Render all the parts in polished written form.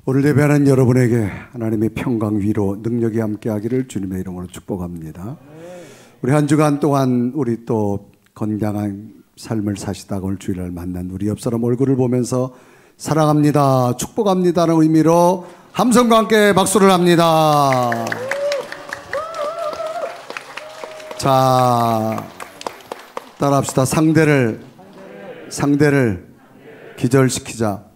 오늘 예배하는 여러분에게 하나님의 평강, 위로, 능력이 함께하기를 주님의 이름으로 축복합니다. 우리 한 주간 동안 우리 또 건강한 삶을 사시다가 오늘 주일날 만난 우리 옆사람 얼굴을 보면서 사랑합니다, 축복합니다라는 의미로 함성과 함께 박수를 합니다. 자, 따라합시다. 상대를 기절시키자.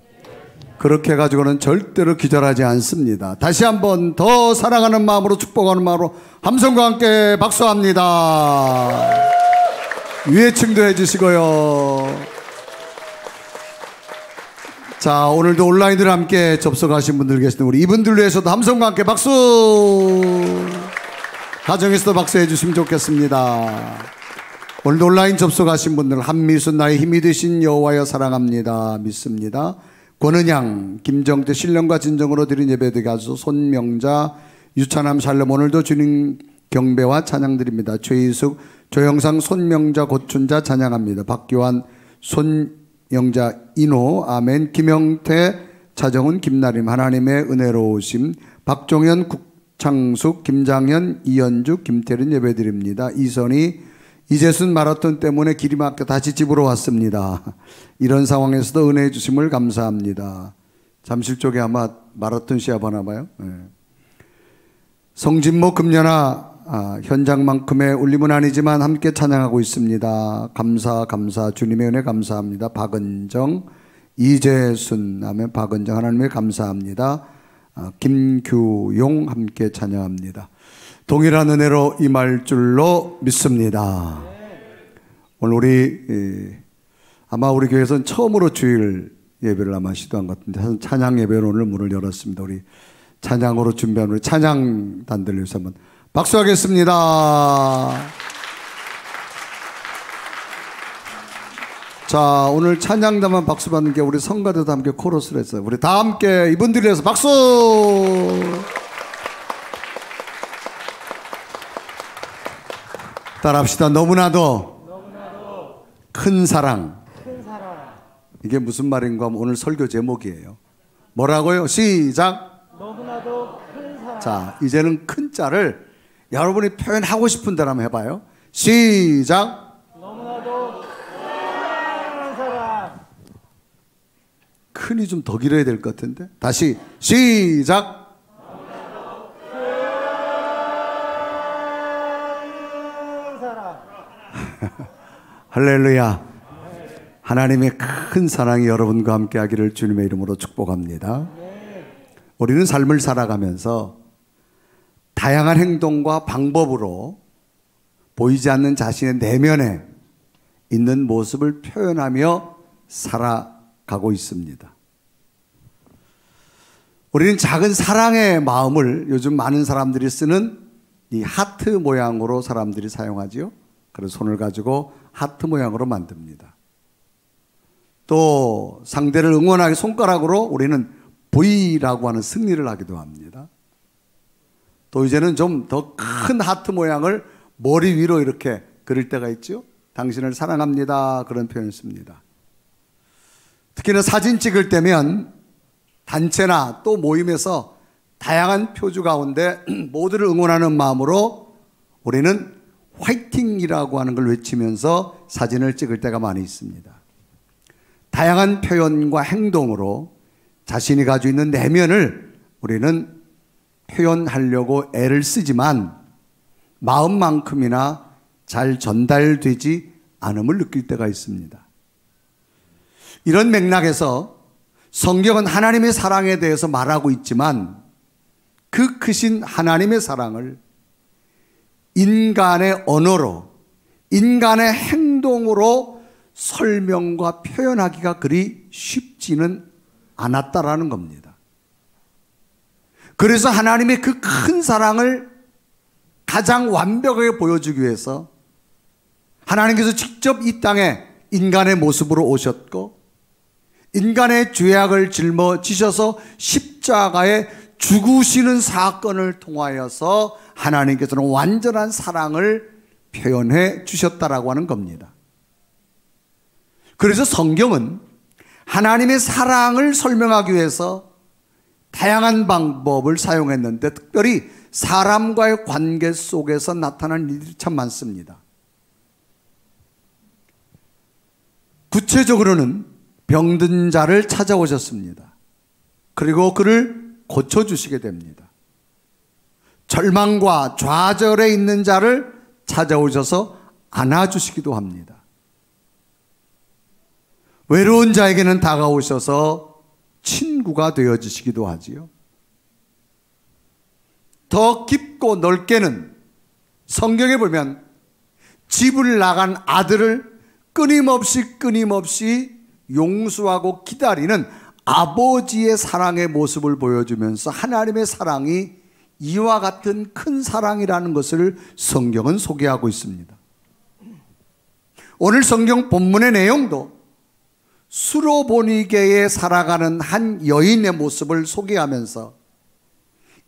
그렇게 해가지고는 절대로 기절하지 않습니다. 다시 한번 더 사랑하는 마음으로, 축복하는 마음으로 함성과 함께 박수합니다. 위에 층도 해주시고요. 자, 오늘도 온라인으로 함께 접속하신 분들 계시는데 우리 이분들 위해서도 함성과 함께 박수. 가정에서도 박수해 주시면 좋겠습니다. 오늘도 온라인 접속하신 분들, 한미순 나의 힘이 되신 여호와여 사랑합니다, 믿습니다. 권은양, 김정태, 신령과 진정으로 드린 예배드리게 하소서. 손명자, 유찬함, 샬롬, 오늘도 주님 경배와 찬양 드립니다. 최희숙, 조영상, 손명자, 고춘자 찬양합니다. 박교환, 손영자, 인호, 아멘. 김영태, 차정훈, 김나림, 하나님의 은혜로우심. 박종현, 국창숙, 김장현, 이현주, 김태린 예배드립니다. 이선희, 이재순 마라톤 때문에 길이 막혀 다시 집으로 왔습니다. 이런 상황에서도 은혜해 주심을 감사합니다. 잠실 쪽에 아마 마라톤 시합하나 봐요. 네. 성진모 금년아, 현장만큼의 울림은 아니지만 함께 찬양하고 있습니다. 감사 주님의 은혜 감사합니다. 박은정, 이재순, 아멘. 박은정, 하나님의 감사합니다. 김규용 함께 찬양합니다. 동일한 은혜로 임할 줄로 믿습니다. 오늘 우리 아마 우리 교회에서는 처음으로 주일 예배를 아마 시도한 것 같은데 찬양 예배로 오늘 문을 열었습니다. 우리 찬양으로 준비한 우리 찬양단들 위해서 한번 박수하겠습니다. 자, 오늘 찬양단만 박수 받는 게 우리 성가대도 함께 코러스를 했어요. 우리 다 함께 이분들 위해서 박수. 따라합시다. 너무나도 큰 사랑. 이게 무슨 말인가 하면 오늘 설교 제목이에요. 뭐라고요? 시작. 너무나도 큰 사랑. 자, 이제는 큰 자를 여러분이 표현하고 싶은 대로 한번 해봐요. 시작. 너무나도 큰 사랑. 큰이 좀 더 길어야 될 것 같은데. 다시 시작. 할렐루야. 하나님의 큰 사랑이 여러분과 함께 하기를 주님의 이름으로 축복합니다. 우리는 삶을 살아가면서 다양한 행동과 방법으로 보이지 않는 자신의 내면에 있는 모습을 표현하며 살아가고 있습니다. 우리는 작은 사랑의 마음을 요즘 많은 사람들이 쓰는 이 하트 모양으로 사람들이 사용하지요. 그래서 손을 가지고 하트 모양으로 만듭니다. 또 상대를 응원하기 손가락으로 우리는 V라고 하는 승리를 하기도 합니다. 또 이제는 좀 더 큰 하트 모양을 머리 위로 이렇게 그릴 때가 있죠. 당신을 사랑합니다, 그런 표현을 씁니다. 특히나 사진 찍을 때면 단체나 또 모임에서 다양한 표주 가운데 모두를 응원하는 마음으로 우리는 화이팅이라고 하는 걸 외치면서 사진을 찍을 때가 많이 있습니다. 다양한 표현과 행동으로 자신이 가지고 있는 내면을 우리는 표현하려고 애를 쓰지만 마음만큼이나 잘 전달되지 않음을 느낄 때가 있습니다. 이런 맥락에서 성경은 하나님의 사랑에 대해서 말하고 있지만 그 크신 하나님의 사랑을 인간의 언어로, 인간의 행동으로 설명과 표현하기가 그리 쉽지는 않았다라는 겁니다. 그래서 하나님의 그 큰 사랑을 가장 완벽하게 보여주기 위해서 하나님께서 직접 이 땅에 인간의 모습으로 오셨고 인간의 죄악을 짊어지셔서 십자가에 죽으시는 사건을 통하여서 하나님께서는 완전한 사랑을 표현해 주셨다라고 하는 겁니다. 그래서 성경은 하나님의 사랑을 설명하기 위해서 다양한 방법을 사용했는데 특별히 사람과의 관계 속에서 나타난 일들이 참 많습니다. 구체적으로는 병든 자를 찾아오셨습니다. 그리고 그를 고쳐주시게 됩니다. 절망과 좌절에 있는 자를 찾아오셔서 안아주시기도 합니다. 외로운 자에게는 다가오셔서 친구가 되어주시기도 하지요. 더 깊고 넓게는 성경에 보면 집을 나간 아들을 끊임없이 용서하고 기다리는 아버지의 사랑의 모습을 보여주면서 하나님의 사랑이 이와 같은 큰 사랑이라는 것을 성경은 소개하고 있습니다. 오늘 성경 본문의 내용도 수로보니게에 살아가는 한 여인의 모습을 소개하면서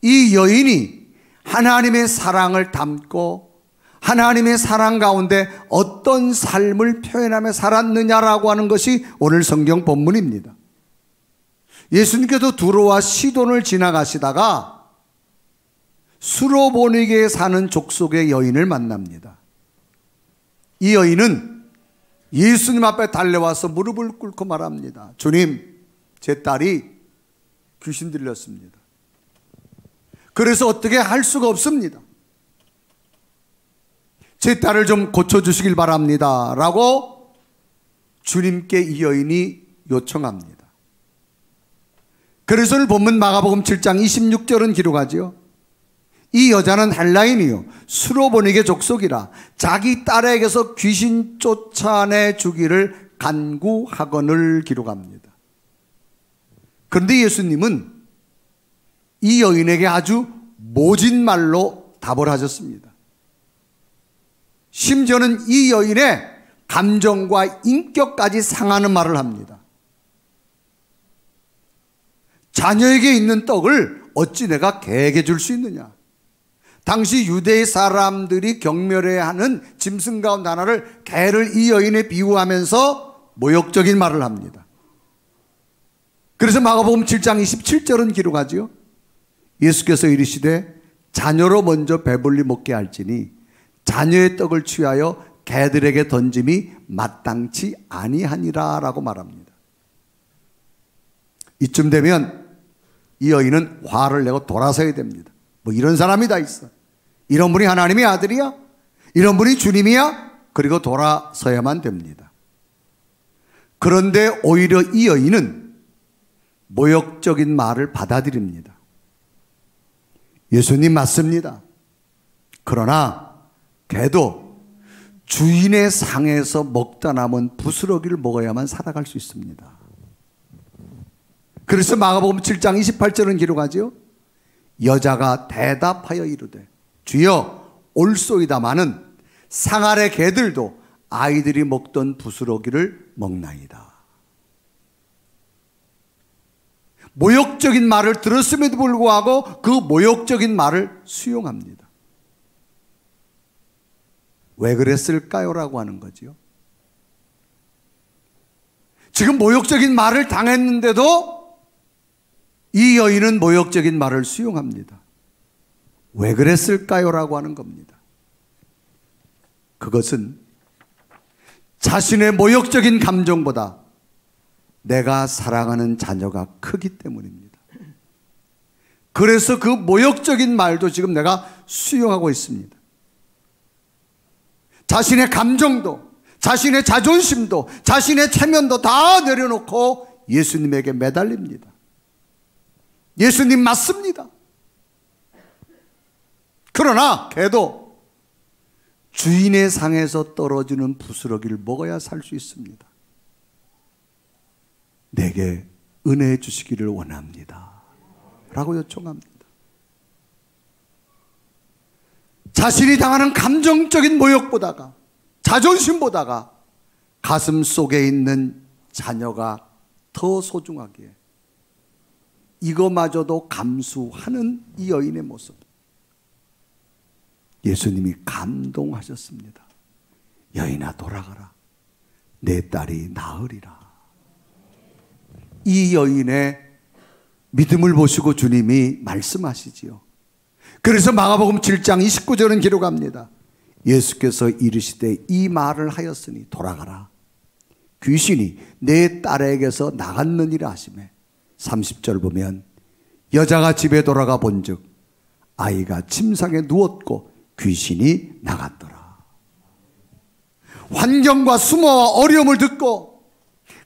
이 여인이 하나님의 사랑을 담고 하나님의 사랑 가운데 어떤 삶을 표현하며 살았느냐라고 하는 것이 오늘 성경 본문입니다. 예수님께서 두로와 시돈을 지나가시다가 수로보니게에 사는 족속의 여인을 만납니다. 이 여인은 예수님 앞에 달려와서 무릎을 꿇고 말합니다. 주님, 제 딸이 귀신 들렸습니다. 그래서 어떻게 할 수가 없습니다. 제 딸을 좀 고쳐주시길 바랍니다 라고 주님께 이 여인이 요청합니다. 그래서 오늘 본문 마가복음 7장 26절은 기록하지요. 이 여자는 헬라인이요 수로보니게 족속이라 자기 딸에게서 귀신 쫓아내 주기를 간구하거늘 기록합니다. 그런데 예수님은 이 여인에게 아주 모진 말로 답을 하셨습니다. 심지어는 이 여인의 감정과 인격까지 상하는 말을 합니다. 자녀에게 있는 떡을 어찌 내가 개에게 줄 수 있느냐. 당시 유대의 사람들이 경멸해하는 짐승 가운데 하나를 개를 이 여인에 비유하면서 모욕적인 말을 합니다. 그래서 마가복음 7장 27절은 기록하지요. 예수께서 이르시되 자녀로 먼저 배불리 먹게 할지니 자녀의 떡을 취하여 개들에게 던짐이 마땅치 아니하니라 라고 말합니다. 이쯤 되면 이 여인은 화를 내고 돌아서야 됩니다. 뭐 이런 사람이 다 있어. 이런 분이 하나님의 아들이야? 이런 분이 주님이야? 그리고 돌아서야만 됩니다. 그런데 오히려 이 여인은 모욕적인 말을 받아들입니다. 예수님 맞습니다. 그러나 개도 주인의 상에서 먹다 남은 부스러기를 먹어야만 살아갈 수 있습니다. 그래서 마가복음 7장 28절은 기록하죠. 여자가 대답하여 이르되 주여 올소이다마는 상 아래 개들도 아이들이 먹던 부스러기를 먹나이다. 모욕적인 말을 들었음에도 불구하고 그 모욕적인 말을 수용합니다. 왜 그랬을까요? 라고 하는 거죠. 지금 모욕적인 말을 당했는데도 이 여인은 모욕적인 말을 수용합니다. 왜 그랬을까요? 라고 하는 겁니다. 그것은 자신의 모욕적인 감정보다 내가 사랑하는 자녀가 크기 때문입니다. 그래서 그 모욕적인 말도 지금 내가 수용하고 있습니다. 자신의 감정도, 자신의 자존심도, 자신의 체면도 다 내려놓고 예수님에게 매달립니다. 예수님 맞습니다. 그러나 개도 주인의 상에서 떨어지는 부스러기를 먹어야 살 수 있습니다. 내게 은혜 주시기를 원합니다 라고 요청합니다. 자신이 당하는 감정적인 모욕보다가 자존심보다가 가슴 속에 있는 자녀가 더 소중하기에 이거마저도 감수하는 이 여인의 모습, 예수님이 감동하셨습니다. 여인아 돌아가라, 내 딸이 나으리라. 이 여인의 믿음을 보시고 주님이 말씀하시지요. 그래서 마가복음 7장 29절은 기록합니다. 예수께서 이르시되 이 말을 하였으니 돌아가라. 귀신이 내 딸에게서 나갔느니라 하시매 30절 보면 여자가 집에 돌아가 본즉 아이가 침상에 누웠고 귀신이 나갔더라. 환경과 수모와 어려움을 듣고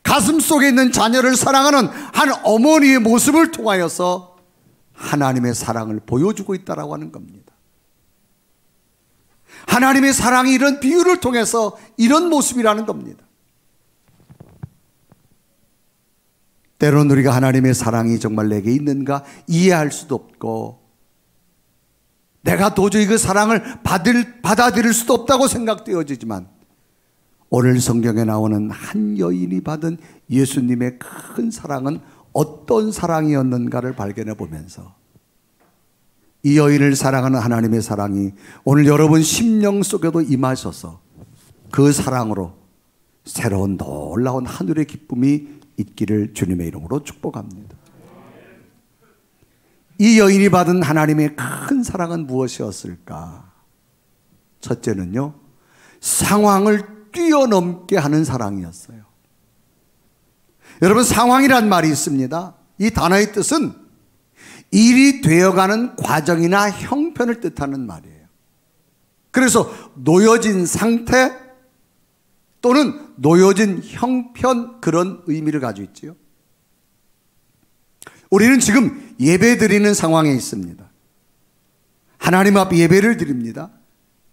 가슴 속에 있는 자녀를 사랑하는 한 어머니의 모습을 통하여서 하나님의 사랑을 보여주고 있다라고 하는 겁니다. 하나님의 사랑이 이런 비유를 통해서 이런 모습이라는 겁니다. 때로는 우리가 하나님의 사랑이 정말 내게 있는가 이해할 수도 없고 내가 도저히 그 사랑을 받아들일 수도 없다고 생각되어지지만 오늘 성경에 나오는 한 여인이 받은 예수님의 큰 사랑은 어떤 사랑이었는가를 발견해 보면서 이 여인을 사랑하는 하나님의 사랑이 오늘 여러분 심령 속에도 임하셔서 그 사랑으로 새로운 놀라운 하늘의 기쁨이 있기를 주님의 이름으로 축복합니다. 이 여인이 받은 하나님의 큰 사랑은 무엇이었을까? 첫째는요, 상황을 뛰어넘게 하는 사랑이었어요. 여러분, 상황이란 말이 있습니다. 이 단어의 뜻은 일이 되어가는 과정이나 형편을 뜻하는 말이에요. 그래서 놓여진 상태 또는 놓여진 형편, 그런 의미를 가지고 있지요. 우리는 지금 예배 드리는 상황에 있습니다. 하나님 앞에 예배를 드립니다.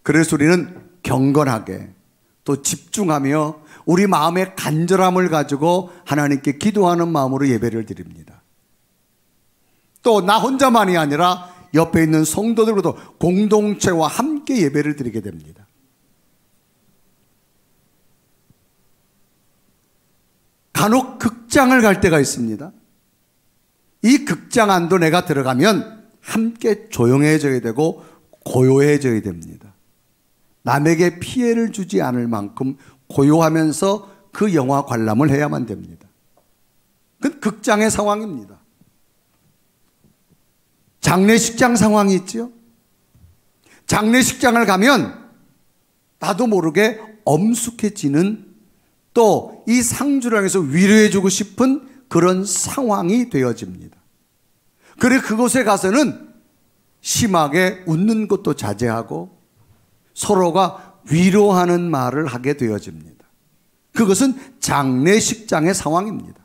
그래서 우리는 경건하게 또 집중하며 우리 마음의 간절함을 가지고 하나님께 기도하는 마음으로 예배를 드립니다. 또 나 혼자만이 아니라 옆에 있는 성도들과도 공동체와 함께 예배를 드리게 됩니다. 간혹 극장을 갈 때가 있습니다. 이 극장 안도 내가 들어가면 함께 조용해져야 되고 고요해져야 됩니다. 남에게 피해를 주지 않을 만큼 고요하면서 그 영화 관람을 해야만 됩니다. 그건 극장의 상황입니다. 장례식장 상황이 있죠. 장례식장을 가면 나도 모르게 엄숙해지는, 또 이 상주를 향해서 위로해주고 싶은 그런 상황이 되어집니다. 그래 그곳에 가서는 심하게 웃는 것도 자제하고 서로가 위로하는 말을 하게 되어집니다. 그것은 장례식장의 상황입니다.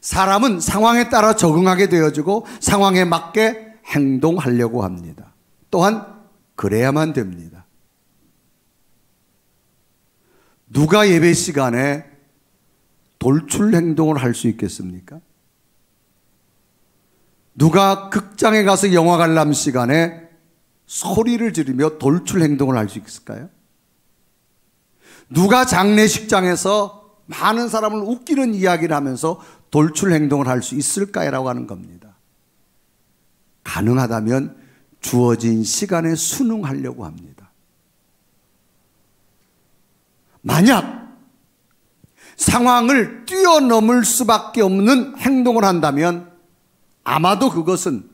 사람은 상황에 따라 적응하게 되어지고 상황에 맞게 행동하려고 합니다. 또한 그래야만 됩니다. 누가 예배 시간에 돌출 행동을 할 수 있겠습니까? 누가 극장에 가서 영화 관람 시간에 소리를 지르며 돌출 행동을 할 수 있을까요? 누가 장례식장에서 많은 사람을 웃기는 이야기를 하면서 돌출 행동을 할 수 있을까라고 하는 겁니다. 가능하다면 주어진 시간에 순응하려고 합니다. 만약 상황을 뛰어넘을 수밖에 없는 행동을 한다면 아마도 그것은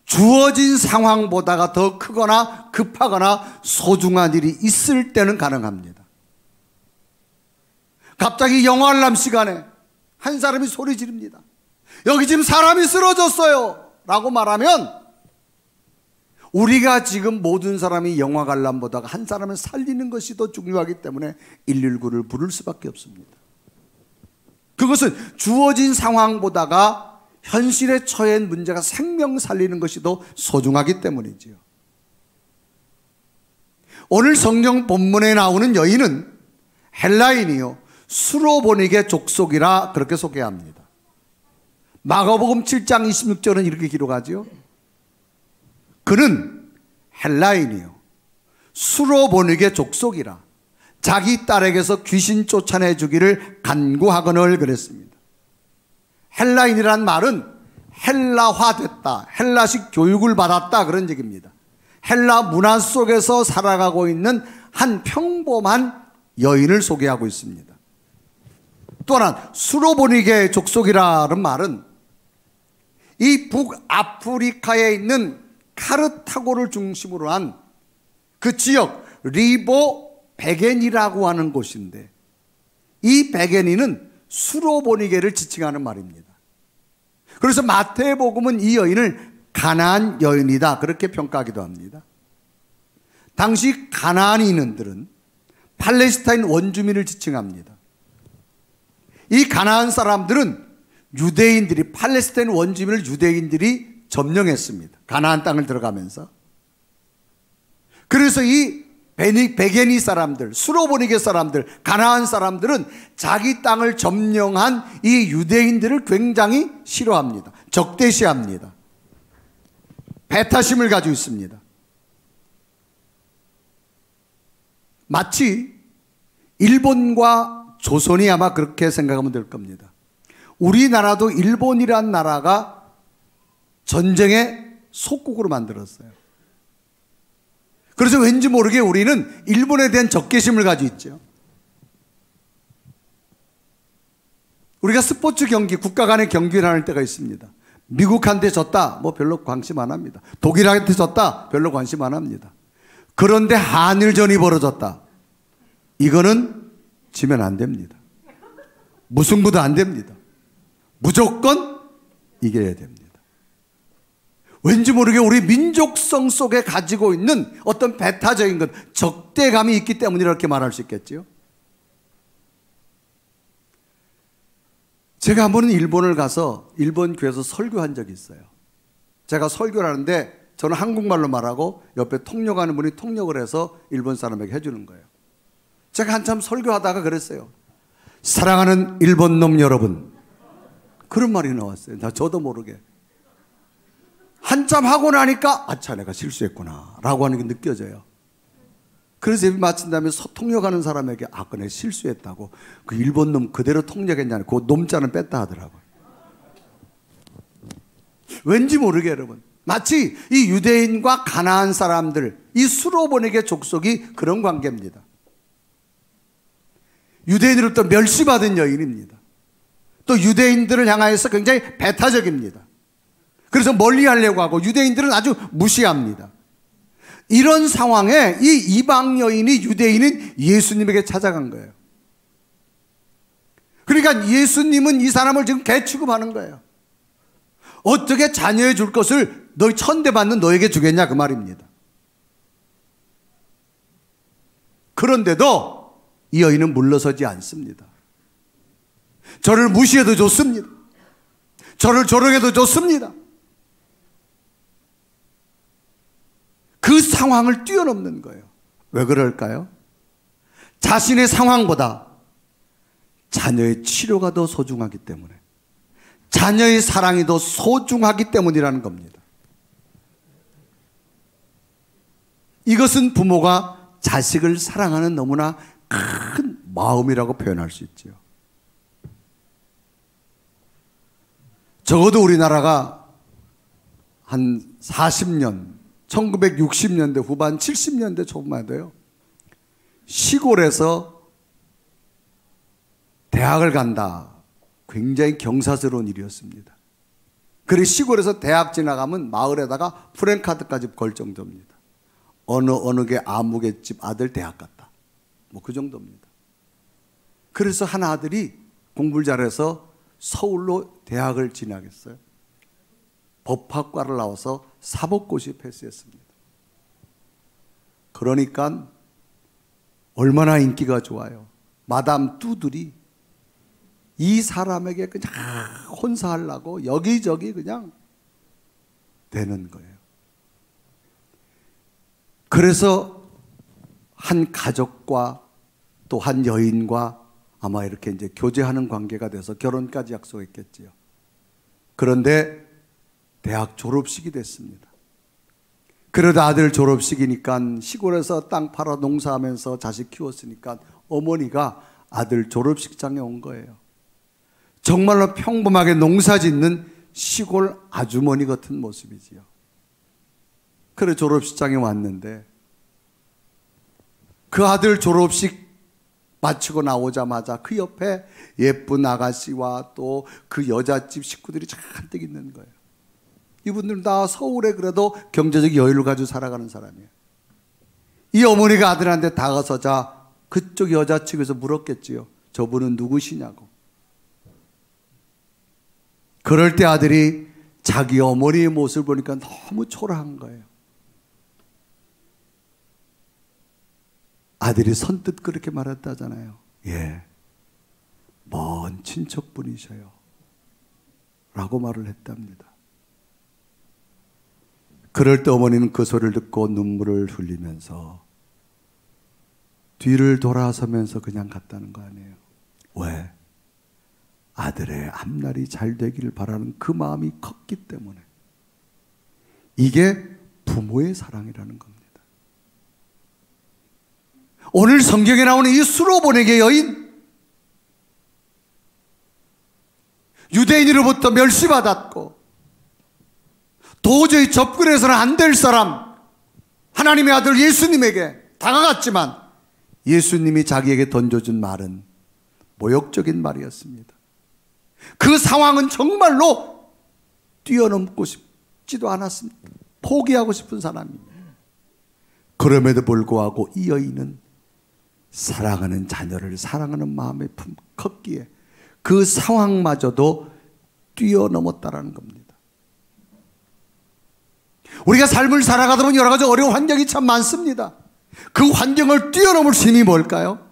주어진 상황보다가 더 크거나 급하거나 소중한 일이 있을 때는 가능합니다. 갑자기 영화 관람 시간에 한 사람이 소리 지릅니다. 여기 지금 사람이 쓰러졌어요 라고 말하면 우리가 지금 모든 사람이 영화 관람보다가 한 사람을 살리는 것이 더 중요하기 때문에 119를 부를 수밖에 없습니다. 그것은 주어진 상황보다가 현실에 처한 문제가 생명 살리는 것이 더 소중하기 때문이지요. 오늘 성경 본문에 나오는 여인은 헬라인이요 수로보닉의 족속이라 그렇게 소개합니다. 마가복음 7장 26절은 이렇게 기록하죠. 그는 헬라인이요 수로보닉의 족속이라 자기 딸에게서 귀신 쫓아내 주기를 간구하거늘 그랬습니다. 헬라인이란 말은 헬라화됐다, 헬라식 교육을 받았다 그런 얘기입니다. 헬라 문화 속에서 살아가고 있는 한 평범한 여인을 소개하고 있습니다. 또한 수로보니게 족속이라는 말은 이 북아프리카에 있는 카르타고를 중심으로 한 그 지역 리보 베게니라고 하는 곳인데, 이 베게니는 수로보니게를 지칭하는 말입니다. 그래서 마태복음은 이 여인을 가나안 여인이다 그렇게 평가하기도 합니다. 당시 가나안인들은 팔레스타인 원주민을 지칭합니다. 이 가나안 사람들은 유대인들이, 팔레스타인 원주민을 유대인들이 점령했습니다. 가나안 땅을 들어가면서. 그래서 이 베게니 사람들, 수로보니게 사람들, 가나안 사람들은 자기 땅을 점령한 이 유대인들을 굉장히 싫어합니다. 적대시합니다. 배타심을 가지고 있습니다. 마치 일본과 조선이 아마 그렇게 생각하면 될 겁니다. 우리나라도 일본이란 나라가 전쟁의 속국으로 만들었어요. 그래서 왠지 모르게 우리는 일본에 대한 적개심을 가지고 있죠. 우리가 스포츠 경기, 국가 간의 경기를 하는 때가 있습니다. 미국한테 졌다, 뭐 별로 관심 안 합니다. 독일한테 졌다, 별로 관심 안 합니다. 그런데 한일전이 벌어졌다. 이거는 지면 안 됩니다. 무승부도 안 됩니다. 무조건 이겨야 됩니다. 왠지 모르게 우리 민족성 속에 가지고 있는 어떤 배타적인 것, 적대감이 있기 때문에 이렇게 말할 수 있겠죠. 제가 한 번은 일본을 가서 일본 교회에서 설교한 적이 있어요. 제가 설교를 하는데 저는 한국말로 말하고 옆에 통역하는 분이 통역을 해서 일본 사람에게 해주는 거예요. 제가 한참 설교하다가 그랬어요. 사랑하는 일본 놈 여러분, 그런 말이 나왔어요. 저도 모르게. 한참 하고 나니까 아차, 내가 실수했구나 라고 하는 게 느껴져요. 그래서 예배 마친 다음에 통역하는 사람에게 내가 실수했다고, 그 일본 놈 그대로 통역했냐고, 그 놈자는 뺐다 하더라고요. 왠지 모르게 여러분, 마치 이 유대인과 가나안 사람들, 이 수로보니게 족속이 그런 관계입니다. 유대인으로부터 멸시받은 여인입니다. 또 유대인들을 향하여서 굉장히 배타적입니다. 그래서 멀리하려고 하고 유대인들은 아주 무시합니다. 이런 상황에 이 이방 여인이, 유대인인 예수님에게 찾아간 거예요. 그러니까 예수님은 이 사람을 지금 개취급하는 거예요. 어떻게 자녀에 줄 것을 너희 천대받는 너에게 주겠냐 그 말입니다. 그런데도 이 여인은 물러서지 않습니다. 저를 무시해도 좋습니다. 저를 조롱해도 좋습니다. 그 상황을 뛰어넘는 거예요. 왜 그럴까요? 자신의 상황보다 자녀의 치료가 더 소중하기 때문에, 자녀의 사랑이 더 소중하기 때문이라는 겁니다. 이것은 부모가 자식을 사랑하는 너무나 큰 마음이라고 표현할 수 있죠. 적어도 우리나라가 한 40년, 1960년대 후반 70년대 초반만 해도요, 시골에서 대학을 간다, 굉장히 경사스러운 일이었습니다. 그래서 시골에서 대학 지나가면 마을에다가 프랜카드까지 걸 정도입니다. 어느 게 아무개 집 아들 대학 갔다, 뭐 그 정도입니다. 그래서 한 아들이 공부를 잘해서 서울로 대학을 진학했어요. 법학과를 나와서 사법고시 패스했습니다. 그러니까 얼마나 인기가 좋아요. 마담 뚜들이 이 사람에게 그냥 혼사하려고 여기저기 그냥 되는 거예요. 그래서 한 가족과 또 한 여인과 아마 이렇게 이제 교제하는 관계가 돼서 결혼까지 약속했겠지요. 그런데 대학 졸업식이 됐습니다. 그러다 아들 졸업식이니까 시골에서 땅 팔아 농사하면서 자식 키웠으니까 어머니가 아들 졸업식장에 온 거예요. 정말로 평범하게 농사 짓는 시골 아주머니 같은 모습이지요. 그래 졸업식장에 왔는데 그 아들 졸업식 마치고 나오자마자 그 옆에 예쁜 아가씨와 또 그 여자집 식구들이 잔뜩 있는 거예요. 이분들은 다 서울에 그래도 경제적 여유를 가지고 살아가는 사람이에요. 이 어머니가 아들한테 다가서자 그쪽 여자 측에서 물었겠지요. 저분은 누구시냐고. 그럴 때 아들이 자기 어머니의 모습을 보니까 너무 초라한 거예요. 아들이 선뜻 그렇게 말했다잖아요. 예, 먼 친척분이셔요 라고 말을 했답니다. 그럴 때 어머니는 그 소리를 듣고 눈물을 흘리면서 뒤를 돌아서면서 그냥 갔다는 거 아니에요. 왜? 아들의 앞날이 잘 되기를 바라는 그 마음이 컸기 때문에. 이게 부모의 사랑이라는 겁니다. 오늘 성경에 나오는 이 수로보내게 여인, 유대인으로부터 멸시받았고 도저히 접근해서는 안 될 사람, 하나님의 아들 예수님에게 다가갔지만 예수님이 자기에게 던져준 말은 모욕적인 말이었습니다. 그 상황은 정말로 뛰어넘고 싶지도 않았습니다. 포기하고 싶은 사람입니다. 그럼에도 불구하고 이 여인은 사랑하는 자녀를 사랑하는 마음에 컸기에 그 상황마저도 뛰어넘었다라는 겁니다. 우리가 삶을 살아가다 보면 여러 가지 어려운 환경이 참 많습니다. 그 환경을 뛰어넘을 힘이 뭘까요?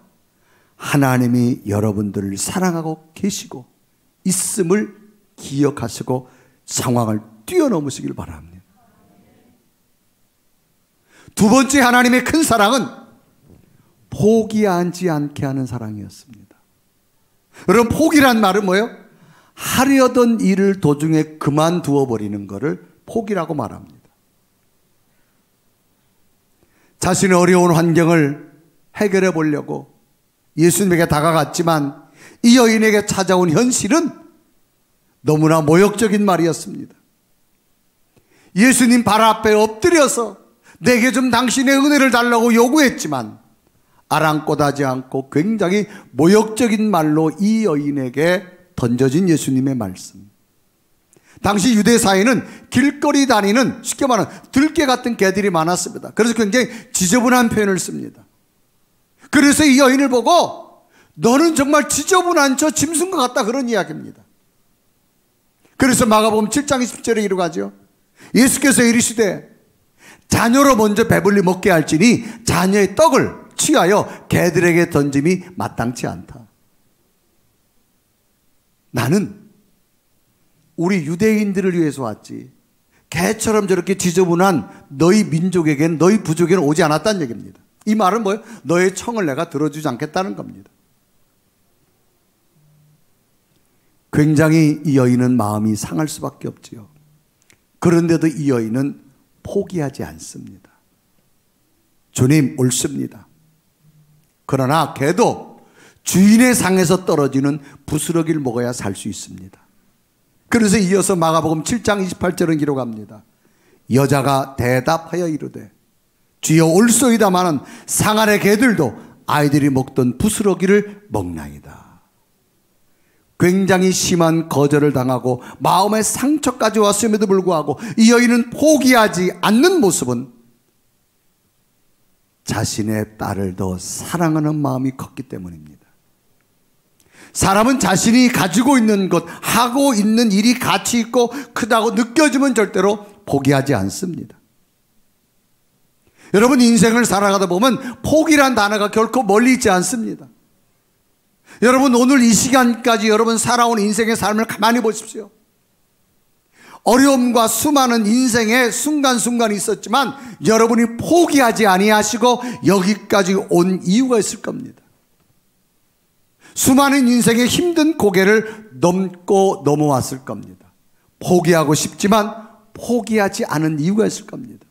하나님이 여러분들을 사랑하고 계시고 있음을 기억하시고 상황을 뛰어넘으시길 바랍니다. 두 번째 하나님의 큰 사랑은 포기하지 않게 하는 사랑이었습니다. 여러분, 포기란 말은 뭐예요? 하려던 일을 도중에 그만두어 버리는 것을 포기라고 말합니다. 자신의 어려운 환경을 해결해 보려고 예수님에게 다가갔지만 이 여인에게 찾아온 현실은 너무나 모욕적인 말이었습니다. 예수님 발 앞에 엎드려서 내게 좀 당신의 은혜를 달라고 요구했지만 아랑곳하지 않고 굉장히 모욕적인 말로 이 여인에게 던져진 예수님의 말씀. 당시 유대 사회는 길거리 다니는, 쉽게 말하면 들개 같은 개들이 많았습니다. 그래서 굉장히 지저분한 표현을 씁니다. 그래서 이 여인을 보고 너는 정말 지저분한 저 짐승과 같다, 그런 이야기입니다. 그래서 마가복음 7장 20절에 이르가죠. 예수께서 이르시되 자녀로 먼저 배불리 먹게 할지니 자녀의 떡을 취하여 개들에게 던짐이 마땅치 않다. 나는 우리 유대인들을 위해서 왔지 개처럼 저렇게 지저분한 너희 민족에게는, 너희 부족에는 오지 않았다는 얘기입니다. 이 말은 뭐예요? 너의 청을 내가 들어주지 않겠다는 겁니다. 굉장히 이 여인은 마음이 상할 수밖에 없지요. 그런데도 이 여인은 포기하지 않습니다. 주님, 옳습니다. 그러나 개도 주인의 상에서 떨어지는 부스러기를 먹어야 살 수 있습니다. 그래서 이어서 마가복음 7장 28절은 기록합니다. 여자가 대답하여 이르되 주여 옳소이다마는 상 아래 개들도 아이들이 먹던 부스러기를 먹나이다. 굉장히 심한 거절을 당하고 마음의 상처까지 왔음에도 불구하고 이 여인은 포기하지 않는 모습은 자신의 딸을 더 사랑하는 마음이 컸기 때문입니다. 사람은 자신이 가지고 있는 것, 하고 있는 일이 가치 있고 크다고 느껴지면 절대로 포기하지 않습니다. 여러분, 인생을 살아가다 보면 포기란 단어가 결코 멀리 있지 않습니다. 여러분, 오늘 이 시간까지 여러분 살아온 인생의 삶을 가만히 보십시오. 어려움과 수많은 인생의 순간순간이 있었지만 여러분이 포기하지 아니하시고 여기까지 온 이유가 있을 겁니다. 수많은 인생의 힘든 고개를 넘고 넘어왔을 겁니다. 포기하고 싶지만 포기하지 않은 이유가 있을 겁니다.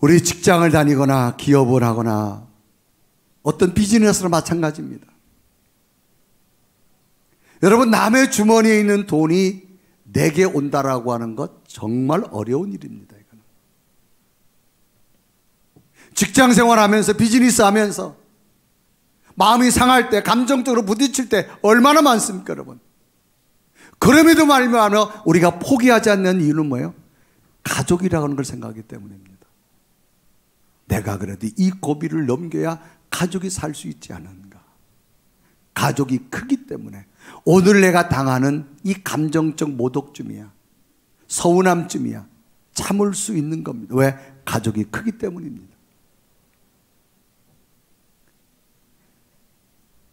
우리 직장을 다니거나 기업을 하거나 어떤 비즈니스나 마찬가지입니다. 여러분, 남의 주머니에 있는 돈이 내게 온다라고 하는 것 정말 어려운 일입니다. 이거는. 직장 생활하면서 비즈니스 하면서 마음이 상할 때, 감정적으로 부딪힐 때 얼마나 많습니까, 여러분? 그럼에도 말미암아 우리가 포기하지 않는 이유는 뭐예요? 가족이라고 하는 걸 생각하기 때문입니다. 내가 그래도 이 고비를 넘겨야 가족이 살 수 있지 않은가. 가족이 크기 때문에 오늘 내가 당하는 이 감정적 모독쯤이야, 서운함쯤이야, 참을 수 있는 겁니다. 왜? 가족이 크기 때문입니다.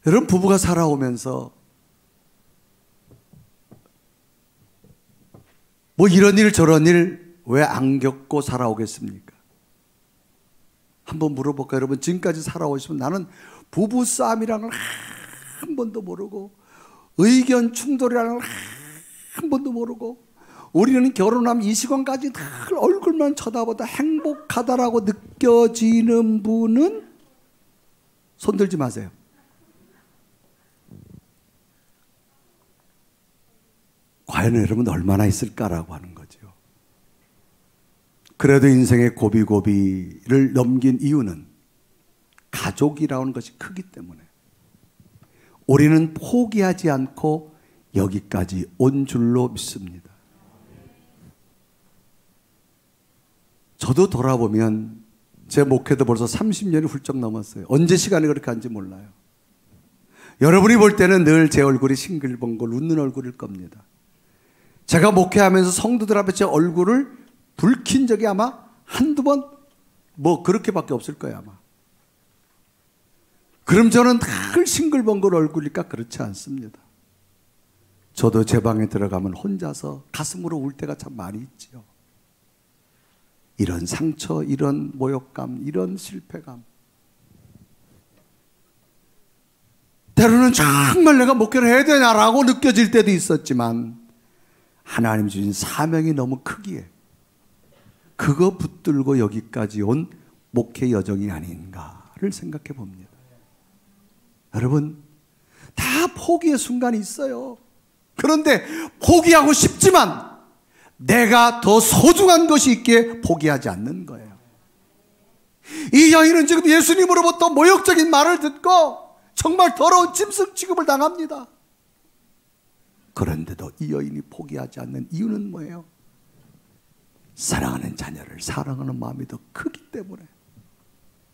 여러분, 부부가 살아오면서 뭐 이런 일 저런 일 왜 안 겪고 살아오겠습니까? 한번 물어볼까요? 여러분, 지금까지 살아오시면 나는 부부 싸움이라는 걸 한 번도 모르고, 의견 충돌이라는 걸 한 번도 모르고, 우리는 결혼하면 이 시간까지 다 얼굴만 쳐다보다 행복하다라고 느껴지는 분은 손 들지 마세요. 과연 여러분 얼마나 있을까라고 하는 거죠. 그래도 인생의 고비고비를 넘긴 이유는 가족이라는 것이 크기 때문에 우리는 포기하지 않고 여기까지 온 줄로 믿습니다. 저도 돌아보면 제 목회도 벌써 30년이 훌쩍 넘었어요. 언제 시간이 그렇게 간지 몰라요. 여러분이 볼 때는 늘 제 얼굴이 싱글벙글 웃는 얼굴일 겁니다. 제가 목회하면서 성도들 앞에 제 얼굴을 붉힌 적이 아마 한두 번 뭐 그렇게밖에 없을 거예요, 아마. 그럼 저는 늘 싱글벙글 얼굴이니까 그렇지 않습니다. 저도 제 방에 들어가면 혼자서 가슴으로 울 때가 참 많이 있지요. 이런 상처, 이런 모욕감, 이런 실패감. 때로는 정말 내가 목회를 해야 되냐라고 느껴질 때도 있었지만 하나님 주신 사명이 너무 크기에 그거 붙들고 여기까지 온 목회 여정이 아닌가를 생각해 봅니다. 여러분, 다 포기의 순간이 있어요. 그런데 포기하고 싶지만 내가 더 소중한 것이 있기에 포기하지 않는 거예요. 이 여인은 지금 예수님으로부터 모욕적인 말을 듣고 정말 더러운 짐승 취급을 당합니다. 그런데도 이 여인이 포기하지 않는 이유는 뭐예요? 사랑하는 자녀를 사랑하는 마음이 더 크기 때문에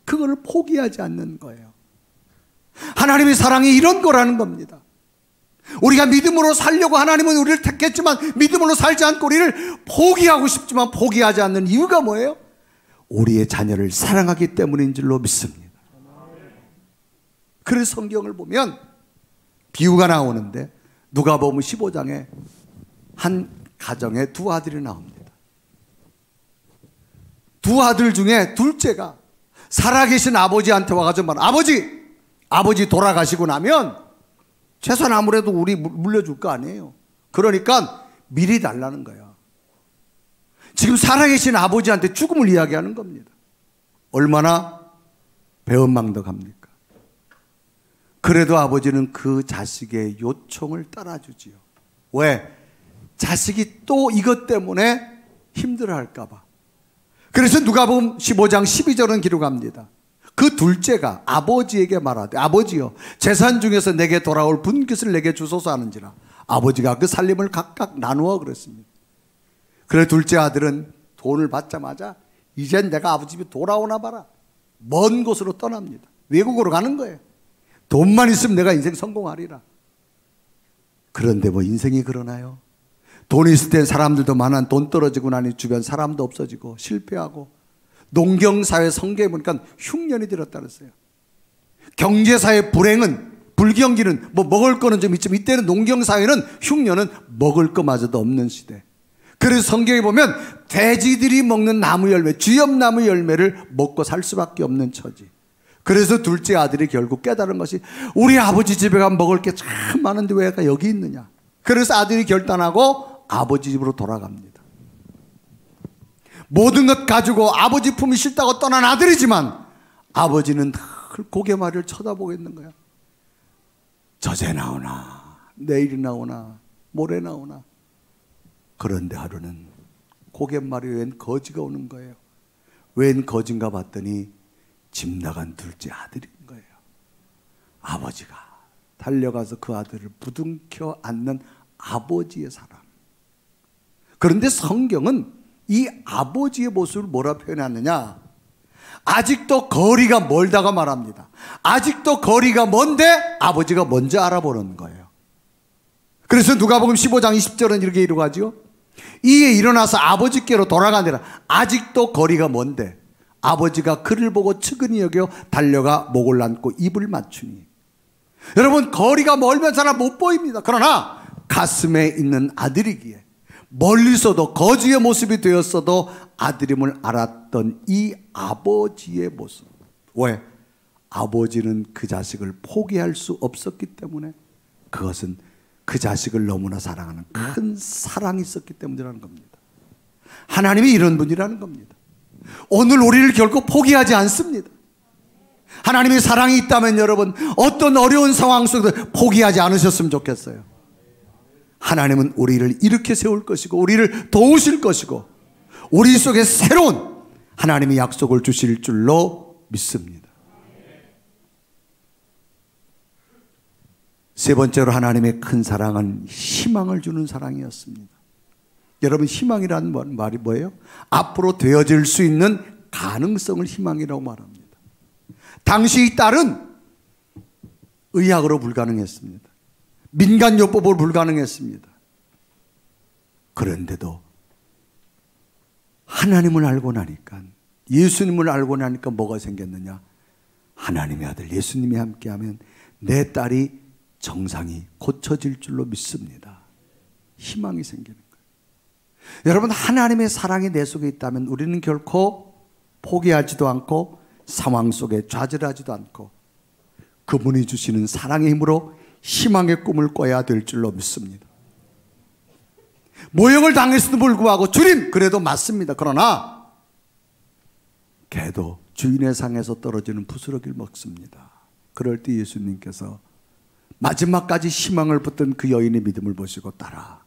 그거를 포기하지 않는 거예요. 하나님의 사랑이 이런 거라는 겁니다. 우리가 믿음으로 살려고 하나님은 우리를 택했지만 믿음으로 살지 않고 우리를 포기하고 싶지만 포기하지 않는 이유가 뭐예요? 우리의 자녀를 사랑하기 때문인 줄로 믿습니다. 그래서 성경을 보면 비유가 나오는데 누가복음 15장에 한 가정에 두 아들이 나옵니다. 두 아들 중에 둘째가 살아계신 아버지한테 와가지고 말해요. 아버지 돌아가시고 나면 재산 아무래도 우리 물려줄 거 아니에요. 그러니까 미리 달라는 거야. 지금 살아계신 아버지한테 죽음을 이야기하는 겁니다. 얼마나 배은망덕합니까? 그래도 아버지는 그 자식의 요청을 따라주지요. 왜? 자식이 또 이것 때문에 힘들어할까 봐. 그래서 누가복음 15장 12절은 기록합니다. 그 둘째가 아버지에게 말하되 아버지여 재산 중에서 내게 돌아올 분깃을 내게 주소서 하는지라. 아버지가 그 살림을 각각 나누어 그랬습니다. 그래 둘째 아들은 돈을 받자마자 이젠 내가 아버지 집에 돌아오나 봐라. 먼 곳으로 떠납니다. 외국으로 가는 거예요. 돈만 있으면 내가 인생 성공하리라. 그런데 뭐 인생이 그러나요? 돈이 있을 땐 사람들도 많아. 돈 떨어지고 나니 주변 사람도 없어지고 실패하고. 농경사회 성경에 보니까 흉년이 들었다 그랬어요. 경제사회 불행은, 불경기는 뭐 먹을 거는 좀 있지만 이때는 농경사회는 흉년은 먹을 거마저도 없는 시대. 그래서 성경에 보면 돼지들이 먹는 나무 열매, 쥐염나무 열매를 먹고 살 수밖에 없는 처지. 그래서 둘째 아들이 결국 깨달은 것이 우리 아버지 집에 가면 먹을 게 참 많은데 왜 여기 있느냐. 그래서 아들이 결단하고 아버지 집으로 돌아갑니다. 모든 것 가지고 아버지 품이 싫다고 떠난 아들이지만 아버지는 늘 고개마리를 쳐다보고 있는 거야. 저제 나오나 내일이 나오나 모레 나오나. 그런데 하루는 고갯마리 웬 거지가 오는 거예요. 웬 거지인가 봤더니 집 나간 둘째 아들인 거예요. 아버지가 달려가서 그 아들을 부둥켜 안는 아버지의 사랑. 그런데 성경은 이 아버지의 모습을 뭐라 표현하느냐? 아직도 거리가 멀다가 말합니다. 아직도 거리가 먼데 아버지가 먼저 알아보는 거예요. 그래서 누가복음 15장 20절은 이렇게 이루어가죠. 이에 일어나서 아버지께로 돌아가니라. 아직도 거리가 먼데 아버지가 그를 보고 측은히 여겨 달려가 목을 안고 입을 맞추니. 여러분, 거리가 멀면 잘 못 보입니다. 그러나 가슴에 있는 아들이기에 멀리서도 거지의 모습이 되었어도 아들임을 알았던 이 아버지의 모습. 왜? 아버지는 그 자식을 포기할 수 없었기 때문에, 그것은 그 자식을 너무나 사랑하는 큰 사랑이 있었기 때문이라는 겁니다. 하나님이 이런 분이라는 겁니다. 오늘 우리를 결코 포기하지 않습니다. 하나님의 사랑이 있다면 여러분, 어떤 어려운 상황 속에서 포기하지 않으셨으면 좋겠어요. 하나님은 우리를 이렇게 세울 것이고 우리를 도우실 것이고 우리 속에 새로운 하나님의 약속을 주실 줄로 믿습니다. 세 번째로 하나님의 큰 사랑은 희망을 주는 사랑이었습니다. 여러분, 희망이라는 말이 뭐예요? 앞으로 되어질 수 있는 가능성을 희망이라고 말합니다. 당시 이 딸은 의학으로 불가능했습니다. 민간요법으로 불가능했습니다. 그런데도 하나님을 알고 나니까, 예수님을 알고 나니까 뭐가 생겼느냐? 하나님의 아들 예수님이 함께하면 내 딸이 정상이 고쳐질 줄로 믿습니다. 희망이 생기는 거예요. 여러분, 하나님의 사랑이 내 속에 있다면 우리는 결코 포기하지도 않고 상황 속에 좌절하지도 않고 그분이 주시는 사랑의 힘으로 희망의 꿈을 꿔야 될 줄로 믿습니다. 모욕을 당했음에도 불구하고 주님, 그래도 맞습니다. 그러나 개도 주인의 상에서 떨어지는 부스러기를 먹습니다. 그럴 때 예수님께서 마지막까지 희망을 붙든 그 여인의 믿음을 보시고 따라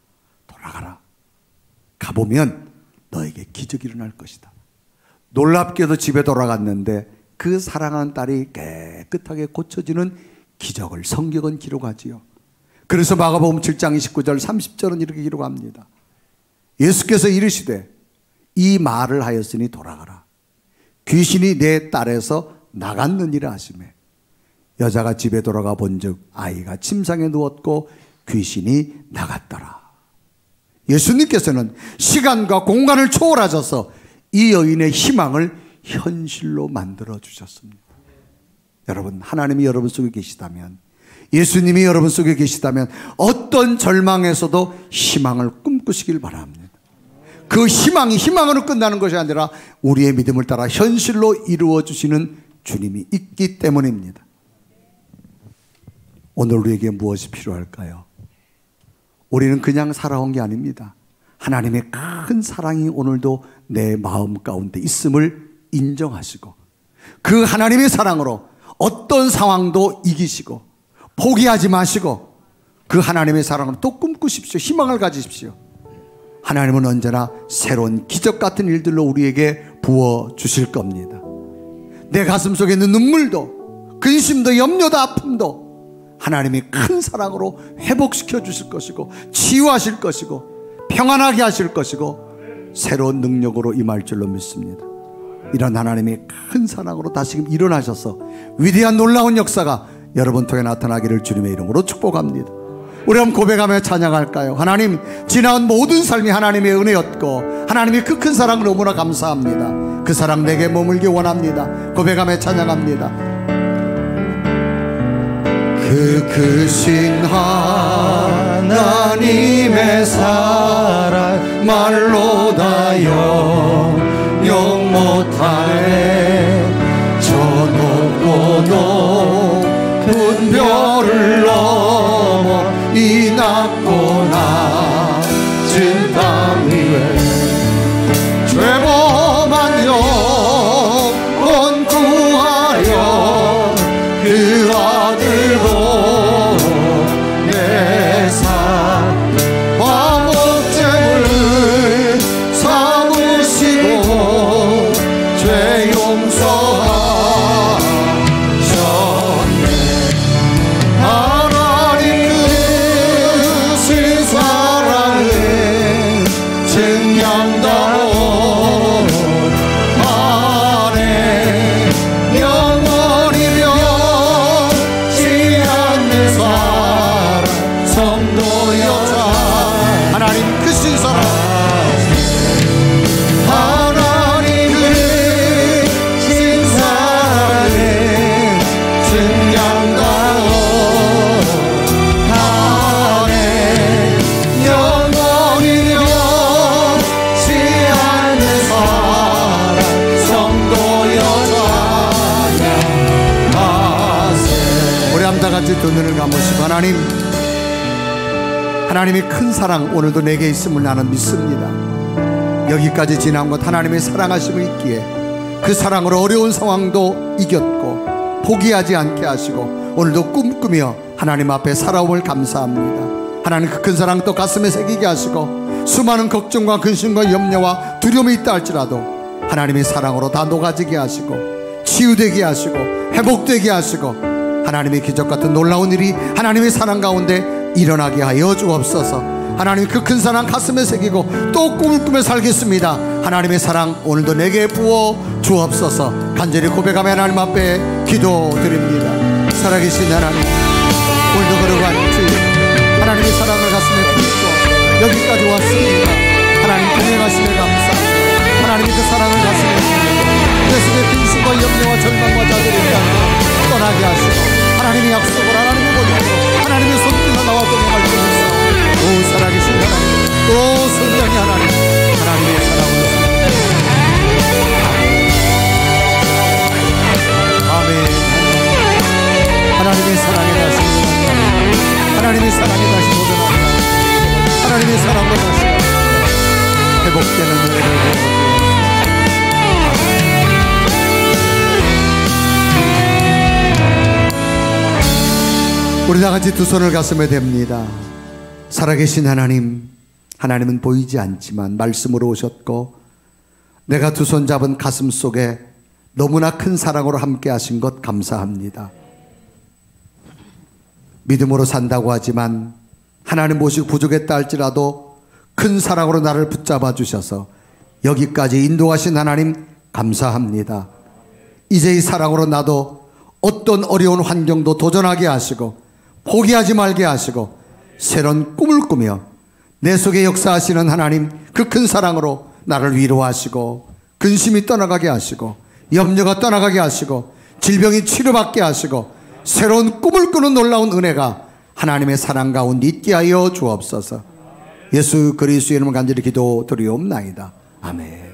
돌아가라. 가보면 너에게 기적이 일어날 것이다. 놀랍게도 집에 돌아갔는데 그 사랑하는 딸이 깨끗하게 고쳐지는 기적을 성경은 기록하지요. 그래서 마가복음 7장 29절 30절은 이렇게 기록합니다. 예수께서 이르시되 이 말을 하였으니 돌아가라. 귀신이 내 딸에서 나갔느니라 하시매 여자가 집에 돌아가 본즉 아이가 침상에 누웠고 귀신이 나갔더라. 예수님께서는 시간과 공간을 초월하셔서 이 여인의 희망을 현실로 만들어 주셨습니다. 여러분, 하나님이 여러분 속에 계시다면, 예수님이 여러분 속에 계시다면 어떤 절망에서도 희망을 꿈꾸시길 바랍니다. 그 희망이 희망으로 끝나는 것이 아니라 우리의 믿음을 따라 현실로 이루어 주시는 주님이 있기 때문입니다. 오늘 우리에게 무엇이 필요할까요? 우리는 그냥 살아온 게 아닙니다. 하나님의 큰 사랑이 오늘도 내 마음 가운데 있음을 인정하시고 그 하나님의 사랑으로 어떤 상황도 이기시고 포기하지 마시고 그 하나님의 사랑으로 또 꿈꾸십시오. 희망을 가지십시오. 하나님은 언제나 새로운 기적 같은 일들로 우리에게 부어주실 겁니다. 내 가슴 속에 있는 눈물도 근심도 염려도 아픔도 하나님이 큰 사랑으로 회복시켜 주실 것이고 치유하실 것이고 평안하게 하실 것이고 새로운 능력으로 임할 줄로 믿습니다. 이런 하나님의 큰 사랑으로 다시금 일어나셔서 위대한 놀라운 역사가 여러분 통해 나타나기를 주님의 이름으로 축복합니다. 우리 한번 고백하며 찬양할까요? 하나님, 지나온 모든 삶이 하나님의 은혜였고 하나님의 그 큰 사랑을 너무나 감사합니다. 그 사랑 내게 머물기 원합니다. 고백하며 찬양합니다. 그 크신 하나님의 사랑 말로 다 영영 못하네. 저 높고 높은 별을 넘어 이 낮고 낮은 땅 위에 죄범한 영혼 구하여 그 아들로 삼으시고 죄 용서하시고 하나님의 큰 사랑 오늘도 내게 있음을 나는 믿습니다. 여기까지 지난 것 하나님의 사랑하심이 있기에 그 사랑으로 어려운 상황도 이겼고 포기하지 않게 하시고 오늘도 꿈꾸며 하나님 앞에 살아옴을 감사합니다. 하나님 그 큰 사랑 또 가슴에 새기게 하시고 수많은 걱정과 근심과 염려와 두려움이 있다 할지라도 하나님의 사랑으로 다 녹아지게 하시고 치유되게 하시고 회복되게 하시고 하나님의 기적 같은 놀라운 일이 하나님의 사랑 가운데 일어나게 하여 주옵소서. 하나님 그 큰 사랑 가슴에 새기고 또 꿈을 꾸며 살겠습니다. 하나님의 사랑 오늘도 내게 부어 주옵소서. 간절히 고백하며 하나님 앞에 기도드립니다. 살아계신 하나님, 오늘도 걸어간 주님, 하나님의 사랑을 가슴에 품고 여기까지 왔습니다. 하나님 동행하심에 감사합니다. 하나님의 그 사랑을 가슴에 품고 내 속에 근심과 염려와 절망과 좌절이 있다면 떠나게 하시고 하나님의 약속을 하나님의 권위로 하나님의 손길로 나와 동행할 수 있어. 오 살아계신 하나님, 또 성령의 하나님, 하나님의 사랑으로 아멘. 하나님의 사랑에 다시 하나님의 사랑에 다시 도전합니다. 하나님의 사랑으로 다시 회복되는 은혜를 우리 다같이 두 손을 가슴에 댑니다. 살아계신 하나님, 하나님은 보이지 않지만 말씀으로 오셨고 내가 두 손 잡은 가슴 속에 너무나 큰 사랑으로 함께 하신 것 감사합니다. 믿음으로 산다고 하지만 하나님 모시고 부족했다 할지라도 큰 사랑으로 나를 붙잡아 주셔서 여기까지 인도하신 하나님 감사합니다. 이제 이 사랑으로 나도 어떤 어려운 환경도 도전하게 하시고 포기하지 말게 하시고 새로운 꿈을 꾸며 내 속에 역사하시는 하나님 그 큰 사랑으로 나를 위로하시고 근심이 떠나가게 하시고 염려가 떠나가게 하시고 질병이 치료받게 하시고 새로운 꿈을 꾸는 놀라운 은혜가 하나님의 사랑 가운데 있게 하여 주옵소서. 예수 그리스도의 이름으로 간절히 기도드리옵나이다. 아멘.